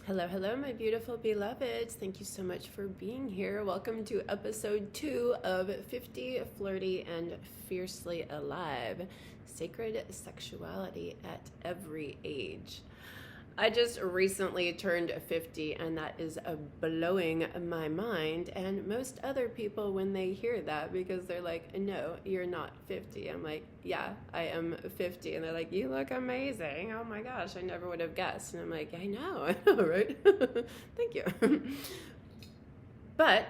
Hello, hello, my beautiful beloveds. Thank you so much for being here. Welcome to episode 2 of 50, Flirty, and Fiercely Alive, Sacred Sexuality at Every Age. I just recently turned 50, and that is blowing my mind. And most other people, when they hear that, because they're like, no, you're not 50. I'm like, yeah, I am 50. And they're like, you look amazing. Oh my gosh, I never would have guessed. And I'm like, I know, right? Thank you. But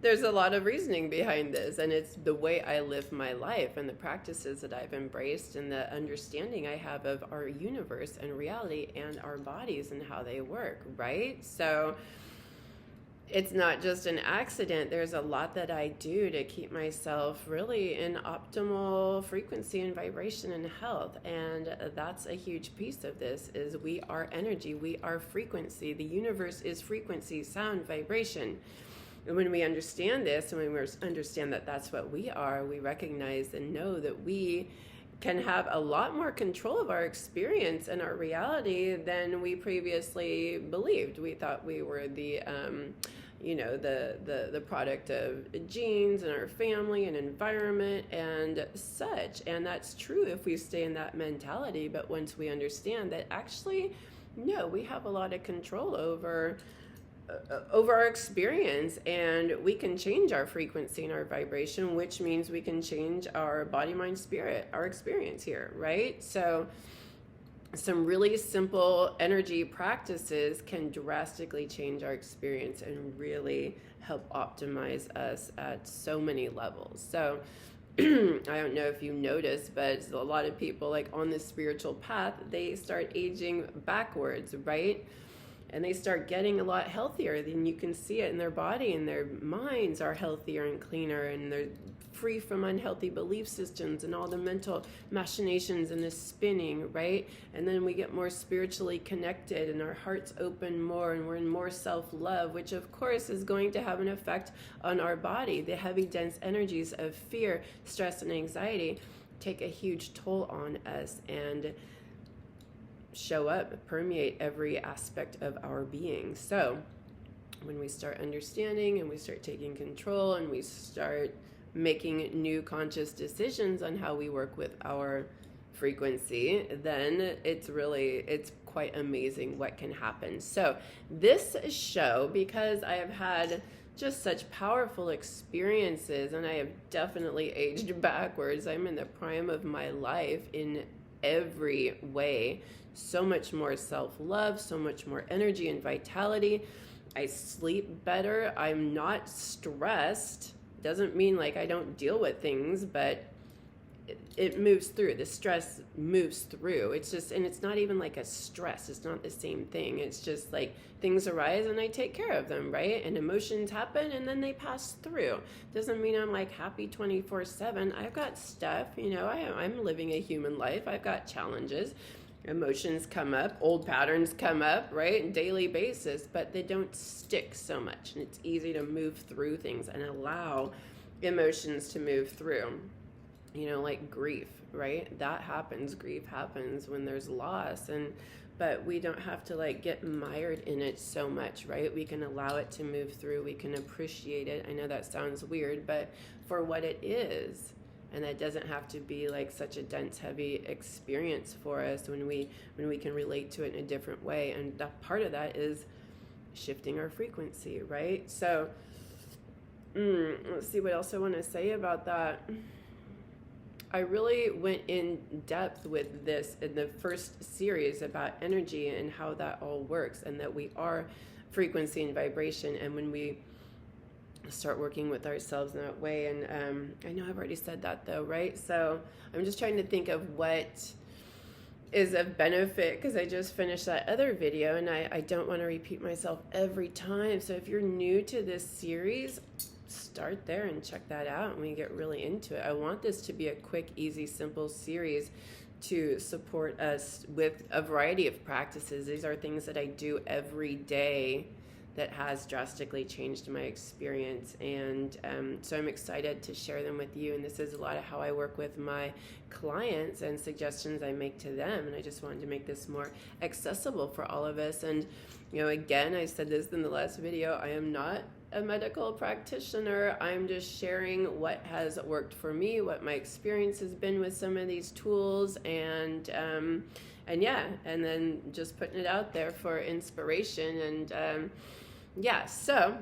there's a lot of reasoning behind this, and it's the way I live my life and the practices that I've embraced and the understanding I have of our universe and reality and our bodies and how they work, right? So it's not just an accident. There's a lot that I do to keep myself really in optimal frequency and vibration and health. And that's a huge piece of this is we are energy, we are frequency. The universe is frequency, sound, vibration. And when we understand this, and when we understand that that's what we are, we recognize and know that we can have a lot more control of our experience and our reality than we previously believed. We thought we were the product of genes and our family and environment and such. And that's true if we stay in that mentality. But once we understand that actually, no, we have a lot of control over our experience, and we can change our frequency and our vibration, which means we can change our body, mind, spirit, our experience here, right? So some really simple energy practices can drastically change our experience and really help optimize us at so many levels. So I don't know if you noticed, but a lot of people like on the spiritual path, they start aging backwards, right? And they start getting a lot healthier. Then you can see it in their body, and their minds are healthier and cleaner, and they're free from unhealthy belief systems and all the mental machinations and the spinning, right? And then we get more spiritually connected, and our hearts open more, and we're in more self-love, which of course is going to have an effect on our body. The heavy, dense energies of fear, stress, and anxiety take a huge toll on us and show up, permeate every aspect of our being. So when we start understanding and we start taking control and we start making new conscious decisions on how we work with our frequency, then it's quite amazing what can happen. So this show, because I have had just such powerful experiences and I have definitely aged backwards, I'm in the prime of my life in every way. So much more self-love, so much more energy and vitality. I sleep better. I'm not stressed. Doesn't mean like I don't deal with things, but it moves through. The stress moves through. It's just, and it's not even like a stress. It's not the same thing. It's just like things arise and I take care of them, right? And emotions happen and then they pass through. Doesn't mean I'm like happy 24/7. I've got stuff, I'm living a human life. I've got challenges. Emotions come up, old patterns come up, right? Daily basis, but they don't stick so much. And it's easy to move through things and allow emotions to move through. Like grief, right? That happens. Grief happens when there's loss, but we don't have to like get mired in it so much, right? We can allow it to move through. We can appreciate it. I know that sounds weird, but for what it is. And that doesn't have to be like such a dense, heavy experience for us when we can relate to it in a different way. And that part of that is shifting our frequency, right? So let's see what else I want to say about that. I really went in depth with this in the first series about energy and how that all works, and that we are frequency and vibration. And when we start working with ourselves in that way, and I know I've already said that though, right? So I'm just trying to think of what is of benefit, because I just finished that other video and I don't want to repeat myself every time. So if you're new to this series, start there and check that out and we get really into it. I want this to be a quick, easy, simple series to support us with a variety of practices. These are things that I do every day that has drastically changed my experience. And so I'm excited to share them with you. And this is a lot of how I work with my clients and suggestions I make to them. And I just wanted to make this more accessible for all of us. And, you know, again, I said this in the last video, I am not a medical practitioner. I'm just sharing what has worked for me, what my experience has been with some of these tools, and yeah, and then just putting it out there for inspiration. And yeah, so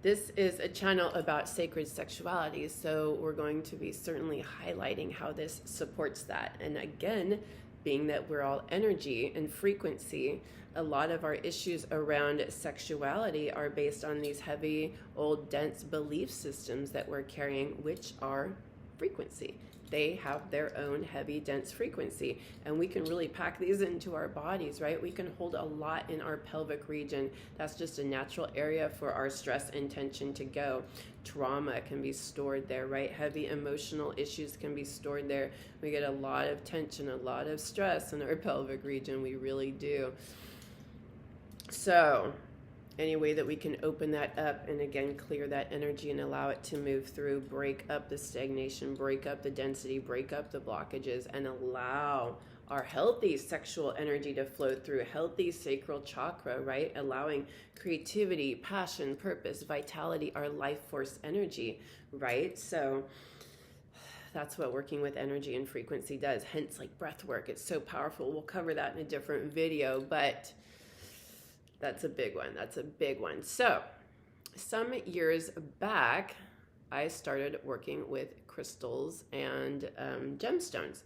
this is a channel about sacred sexuality, so we're going to be certainly highlighting how this supports that. And again, being that we're all energy and frequency, a lot of our issues around sexuality are based on these heavy, old, dense belief systems that we're carrying, which are frequency. They have their own heavy, dense frequency, and we can really pack these into our bodies, right? We can hold a lot in our pelvic region. That's just a natural area for our stress and tension to go. Trauma can be stored there, right? Heavy emotional issues can be stored there. We get a lot of tension, a lot of stress in our pelvic region. We really do. So any way that we can open that up and again clear that energy and allow it to move through, break up the stagnation, break up the density, break up the blockages, and allow our healthy sexual energy to flow through, healthy sacral chakra, right? Allowing creativity, passion, purpose, vitality, our life force energy, right? So that's what working with energy and frequency does. Hence, like breath work, it's so powerful. We'll cover that in a different video, but that's a big one. That's a big one. So some years back, I started working with crystals and gemstones,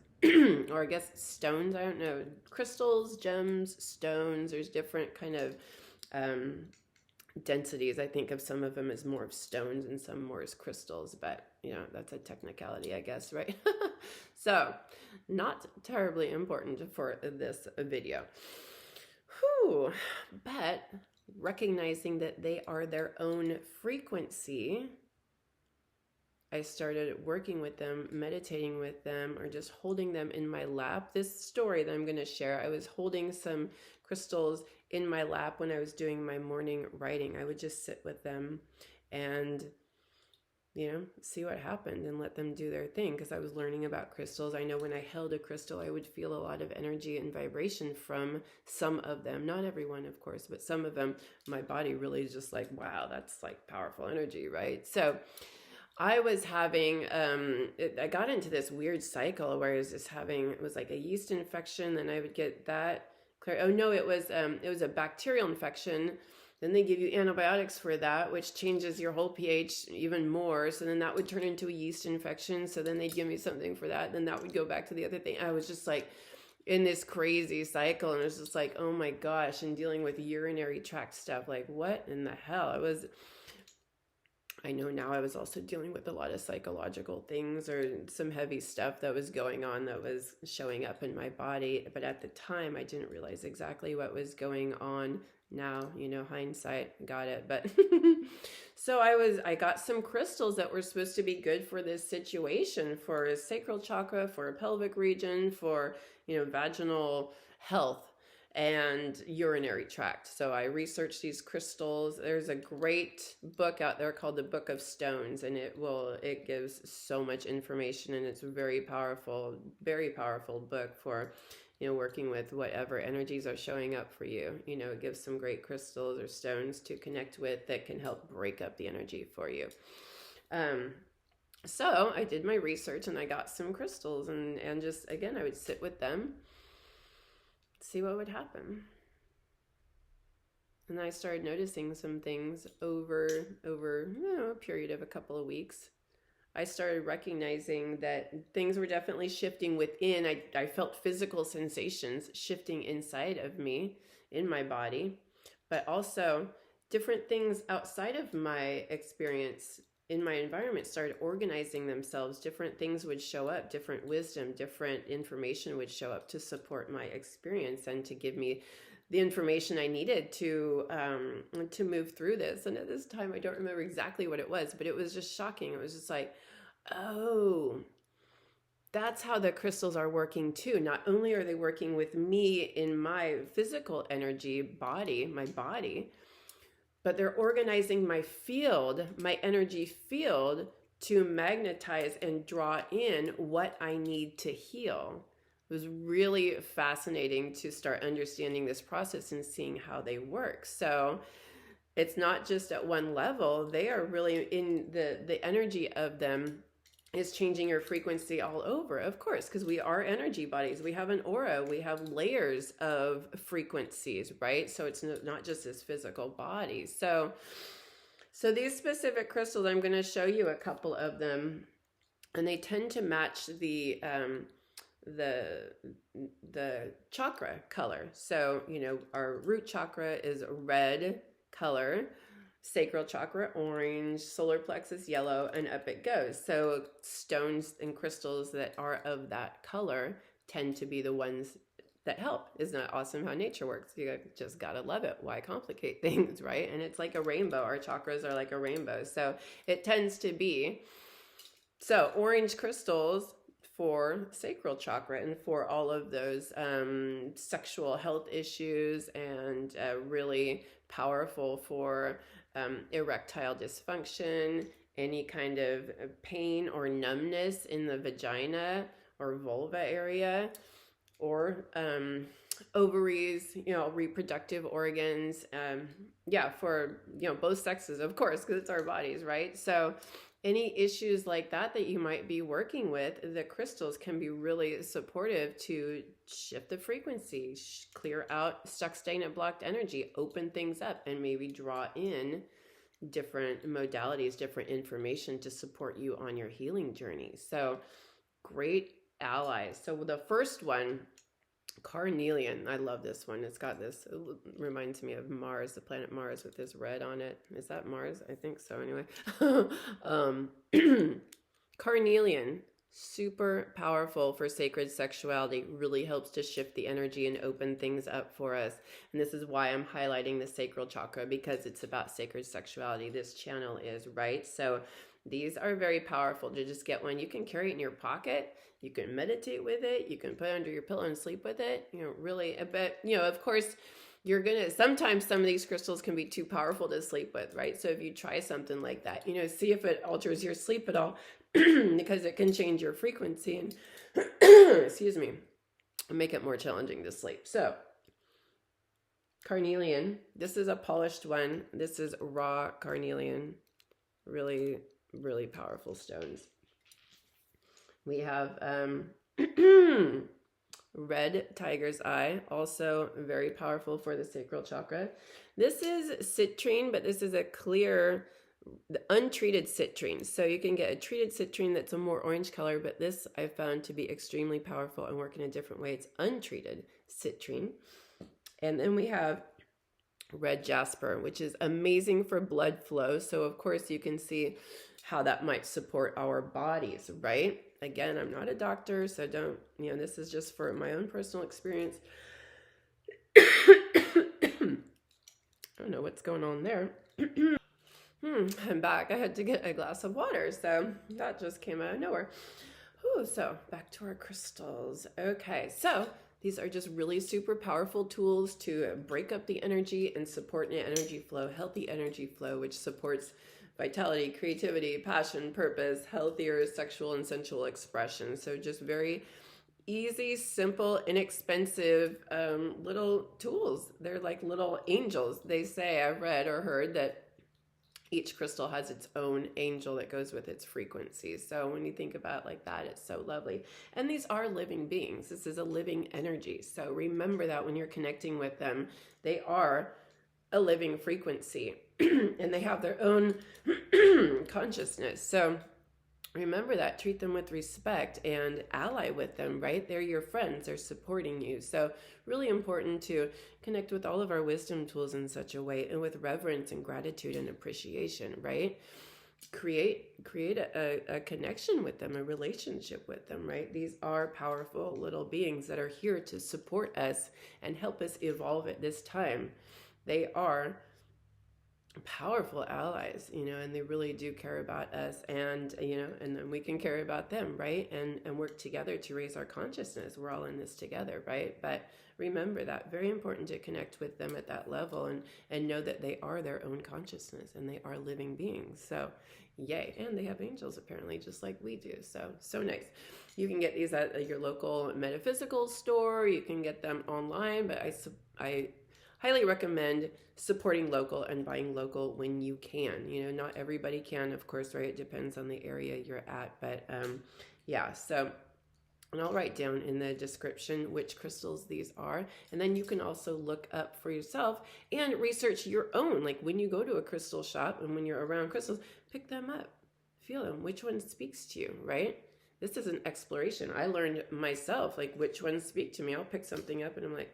or I guess stones. I don't know. Crystals, gems, stones. There's different kind of densities. I think of some of them as more of stones and some more as crystals, but you know, that's a technicality, I guess, right? So not terribly important for this video. Whew. But recognizing that they are their own frequency, I started working with them, meditating with them, or just holding them in my lap. This story that I'm going to share, I was holding some crystals in my lap when I was doing my morning writing. I would just sit with them and, you know, see what happened and let them do their thing, because I was learning about crystals. I know when I held a crystal, I would feel a lot of energy and vibration from some of them. Not everyone, of course, but some of them, my body really is just like, wow, that's like powerful energy, right? So I was having, I got into this weird cycle where I was just having, it was like a yeast infection, then I would get that. Oh no, it was a bacterial infection. Then they give you antibiotics for that, which changes your whole pH even more. So then that would turn into a yeast infection. So then they'd give me something for that. Then that would go back to the other thing. I was just like in this crazy cycle. And it was just like, oh my gosh, and dealing with urinary tract stuff. Like, what in the hell? I know now I was also dealing with a lot of psychological things or some heavy stuff that was going on that was showing up in my body. But at the time, I didn't realize exactly what was going on. Now, you know, hindsight, got it. But so I got some crystals that were supposed to be good for this situation, for sacral chakra, for pelvic region, for, you know, vaginal health and urinary tract. So I researched these crystals. There's a great book out there called The Book of Stones, and it gives so much information, and it's a very powerful book for, you know, working with whatever energies are showing up for you. You know, it gives some great crystals or stones to connect with that can help break up the energy for you. So I did my research and I got some crystals and just, again, I would sit with them, see what would happen. And I started noticing some things over you know, a period of a couple of weeks. I started recognizing that things were definitely shifting within. I felt physical sensations shifting inside of me, in my body, but also different things outside of my experience in my environment started organizing themselves. Different things would show up, different wisdom, different information would show up to support my experience and to give me the information I needed to move through this. And at this time, I don't remember exactly what it was, but it was just shocking. It was just like, oh, that's how the crystals are working too. Not only are they working with me in my physical energy body, my body, but they're organizing my field, my energy field, to magnetize and draw in what I need to heal. It was really fascinating to start understanding this process and seeing how they work. So it's not just at one level. They are really in the energy of them is changing your frequency all over, of course, because we are energy bodies. We have an aura, we have layers of frequencies, right? So it's not just this physical body. So these specific crystals, I'm going to show you a couple of them, and they tend to match the chakra color. So, you know, our root chakra is red color, sacral chakra orange, solar plexus yellow, and up it goes. So stones and crystals that are of that color tend to be the ones that help. Isn't that awesome how nature works? You just gotta love it. Why complicate things, right? And it's like a rainbow. Our chakras are like a rainbow. So it tends to be. So orange crystals for sacral chakra and for all of those sexual health issues, and really powerful for erectile dysfunction, any kind of pain or numbness in the vagina or vulva area, or ovaries, you know, reproductive organs. Yeah, for, you know, both sexes, of course, because it's our bodies, right? So any issues like that you might be working with, the crystals can be really supportive to shift the frequency, clear out stuck, stagnant, blocked energy, open things up, and maybe draw in different modalities, different information to support you on your healing journey. So great allies. So the first one, carnelian. I love this one. It's got this, it reminds me of Mars, the planet Mars, with this red on it. Is that Mars? I think so anyway. Carnelian, super powerful for sacred sexuality, really helps to shift the energy and open things up for us. And this is why I'm highlighting the sacral chakra, because it's about sacred sexuality. This channel is, right? So these are very powerful to just get one. You can carry it in your pocket. You can meditate with it. You can put it under your pillow and sleep with it. You know, really, but, you know, of course, sometimes some of these crystals can be too powerful to sleep with, right? So if you try something like that, you know, see if it alters your sleep at all, because it can change your frequency and, excuse me, make it more challenging to sleep. So carnelian, this is a polished one. This is raw carnelian, really, really powerful stones. We have red tiger's eye, also very powerful for the sacral chakra. This is citrine, but this is a clear, untreated citrine. So you can get a treated citrine that's a more orange color, but this I found to be extremely powerful and work in a different way. It's untreated citrine. And then we have red jasper, which is amazing for blood flow. So of course you can see how that might support our bodies, right? Again, I'm not a doctor, so don't, you know, this is just for my own personal experience. I don't know what's going on there. I'm back. I had to get a glass of water, so that just came out of nowhere. Ooh, so back to our crystals. Okay, so these are just really super powerful tools to break up the energy and support an energy flow, healthy energy flow, which supports vitality, creativity, passion, purpose, healthier sexual and sensual expression. So just very easy, simple, inexpensive little tools. They're like little angels. They say, I've read or heard that each crystal has its own angel that goes with its frequency. So when you think about it like that, it's so lovely. And these are living beings. This is a living energy. So remember that when you're connecting with them, they are a living frequency and they have their own consciousness. So remember that, treat them with respect and ally with them, right? They're your friends, they're supporting you. So really important to connect with all of our wisdom tools in such a way, and with reverence and gratitude and appreciation, right? Create a connection with them, a relationship with them, right? These are powerful little beings that are here to support us and help us evolve at this time. They are powerful allies, and they really do care about us, and and then we can care about them, right? And work together to raise our consciousness. We're all in this together, right? But remember that, very important to connect with them at that level, and know that they are their own consciousness and they are living beings. So yay. And they have angels apparently, just like we do. So nice. You can get these at your local metaphysical store. You can get them online, but I highly recommend supporting local and buying local when you can. Not everybody can, of course, right? It depends on the area you're at, but yeah. So, and I'll write down in the description which crystals these are, and then you can also look up for yourself and research your own. Like when you go to a crystal shop and when you're around crystals, pick them up, feel them, which one speaks to you, right? This is an exploration. I learned myself, like which ones speak to me. I'll pick something up and I'm like,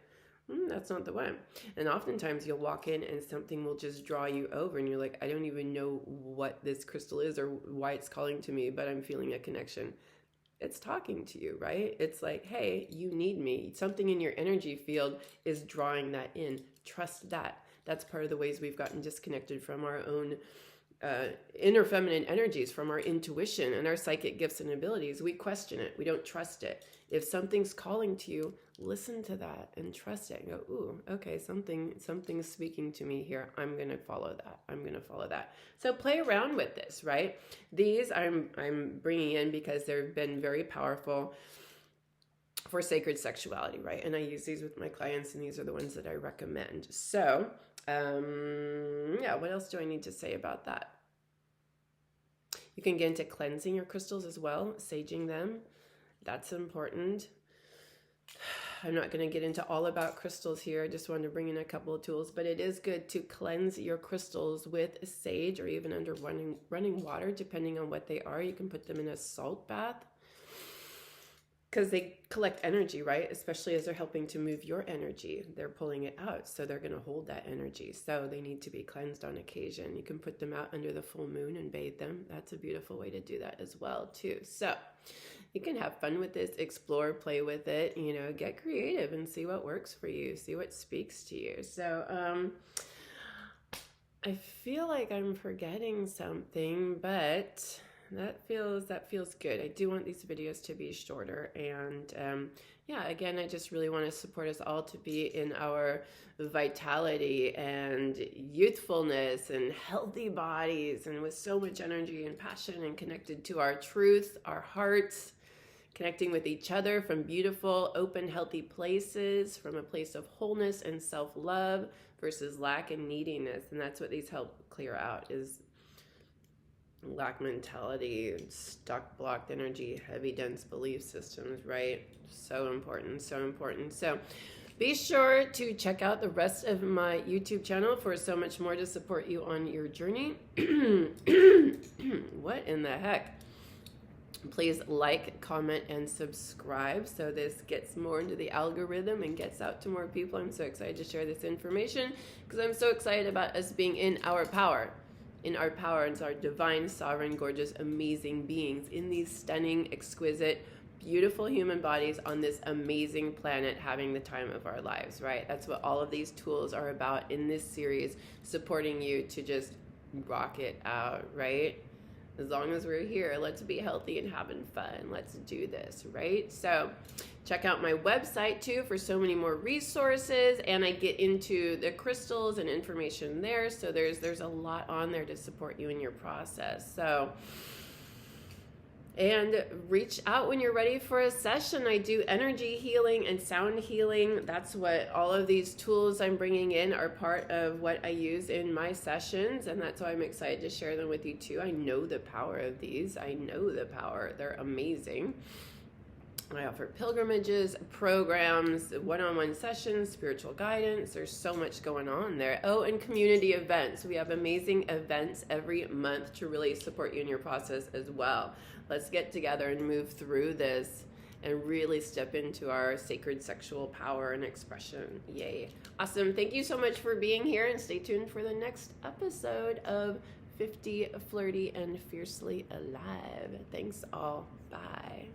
that's not the one. And oftentimes you'll walk in and something will just draw you over and you're like, I don't even know what this crystal is or why it's calling to me, but I'm feeling a connection. It's talking to you, right? It's like, hey, you need me. Something in your energy field is drawing that in. Trust that. That's part of the ways we've gotten disconnected from our own inner feminine energies, from our intuition and our psychic gifts and abilities. We question it. We don't trust it. If something's calling to you, listen to that and trust it and go, ooh, okay, something's speaking to me here. I'm going to follow that. I'm going to follow that. So play around with this, right? These I'm bringing in because they've been very powerful for sacred sexuality, right? And I use these with my clients, and these are the ones that I recommend. So, yeah, what else do I need to say about that? You can get into cleansing your crystals as well, saging them. That's important. I'm not going to get into all about crystals here. I just wanted to bring in a couple of tools, but it is good to cleanse your crystals with sage or even under running water, depending on what they are. You can put them in a salt bath because they collect energy, right? Especially as they're helping to move your energy. They're pulling it out, so they're going to hold that energy. So they need to be cleansed on occasion. You can put them out under the full moon and bathe them. That's a beautiful way to do that as well, too. So you can have fun with this, explore, play with it, get creative and see what works for you, see what speaks to you. So I feel like I'm forgetting something, but that feels good. I do want these videos to be shorter, and yeah, again, I just really want to support us all to be in our vitality and youthfulness and healthy bodies, and with so much energy and passion, and connected to our truth, our hearts, connecting with each other from beautiful, open, healthy places, from a place of wholeness and self-love versus lack and neediness. And that's what these help clear out, is lack mentality, stuck, blocked energy, heavy, dense belief systems, right? So important, so important. So be sure to check out the rest of my YouTube channel for so much more to support you on your journey. What in the heck? Please like, comment, and subscribe so this gets more into the algorithm and gets out to more people. I'm so excited to share this information because I'm so excited about us being in our power. In our power as our divine, sovereign, gorgeous, amazing beings in these stunning, exquisite, beautiful human bodies on this amazing planet, having the time of our lives, right? That's what all of these tools are about in this series, supporting you to just rock it out, right? As long as we're here, let's be healthy and having fun. Let's do this, right? So check out my website too for so many more resources, and I get into the crystals and information there. So there's a lot on there to support you in your process. So, and reach out when you're ready for a session. I do energy healing and sound healing. That's what all of these tools I'm bringing in are part of what I use in my sessions, and that's why I'm excited to share them with you too. I know the power of these. I know the power. They're amazing. I offer pilgrimages, programs, one-on-one sessions, spiritual guidance. There's so much going on there. Oh, and community events. We have amazing events every month to really support you in your process as well. Let's get together and move through this and really step into our sacred sexual power and expression. Yay. Awesome. Thank you so much for being here, and stay tuned for the next episode of 50 Flirty and Fiercely Alive. Thanks all. Bye.